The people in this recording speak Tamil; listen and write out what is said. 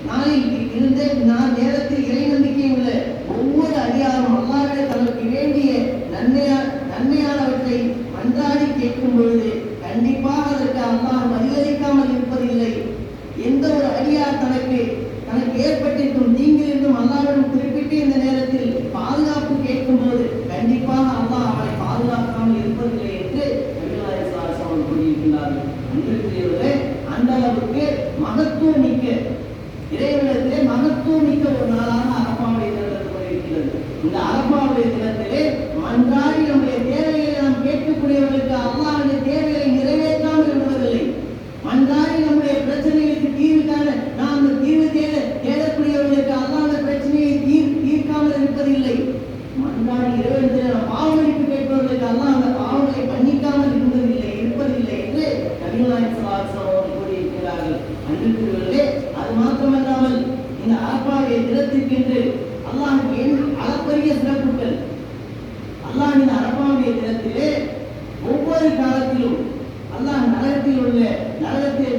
நாளில் இருந்த நேரத்தில் இறை நம்பிக்கை உள்ள ஒவ்வொரு அடியாரும் அல்லாஹ்விட தனக்கு வேண்டிய நன்மையானவற்றை மன்றாடி கேட்கும் பொழுது கண்டிப்பாக அதற்கு அல்லாஹ் பதிலளிக்காமல் இருப்பதில்லை. எந்த ஒரு அடியார் தனக்கு ஏற்பட்டிருக்கும் தீங்கிலிருந்தும் அல்லாஹ்விடம் குறிப்பிட்டு இந்த நேரத்தில் பாதுகாப்பு கேட்கும் போது கண்டிப்பாக அல்லாஹ் அவரை பாதுகாக்காமல் இருப்பதில்லை என்று கூறியிருக்கிறார்கள். அன்பிற்குரியவர்களே, அந்த அளவுக்கு மகத்துவம் மிக்க இறைவனிடத்திலே மகத்துவம் மிக்க ஒரு நாளாக அரபாவுடைய தினம் இருக்கிறது. இந்த அரபாவுடைய தினத்திலே மன்றாடி நம்முடைய தேவைகளை நாம் கேட்கக்கூடியவர்களுக்கு அல்லாஹ்வுடைய தேவைகளை நிறைவேற்றாமல் விடுவதில்லை. மன்றாடி நம்முடைய பிரச்சனைகளுக்கு தீர்வு காண நாம் அந்த தீர்வு தேடக்கூடியவர்களுக்கு அல்லாஹ் பிரச்சனையை தீர்க்காமல் இருப்பதில்லை. மன்றாடி இறைவனிடத்திலே நாம் பாவமன்னிப்பு கேட்பவர்களுக்கு அல்லாஹ் அந்த பாவங்களை மன்னிக்காமல் இருப்பதில்லை என்று நபிகள் நாயகம் ஸல்லல்லாஹு அலைஹி வஸல்லம் கூறியிருக்கிறார்கள். அன்பிற்குரியவர்களே, அது மாத்திரமல்லாமல் இந்த அரபாவுடைய தினத்திற்கென்று அல்லாஹ்வுக்கு அளப்பரிய சிறப்புகள். அல்லாஹ் இந்த அரபாவுடைய தினத்திலே ஒவ்வொரு காலத்திலும் அல்லாஹ் நரகத்தில்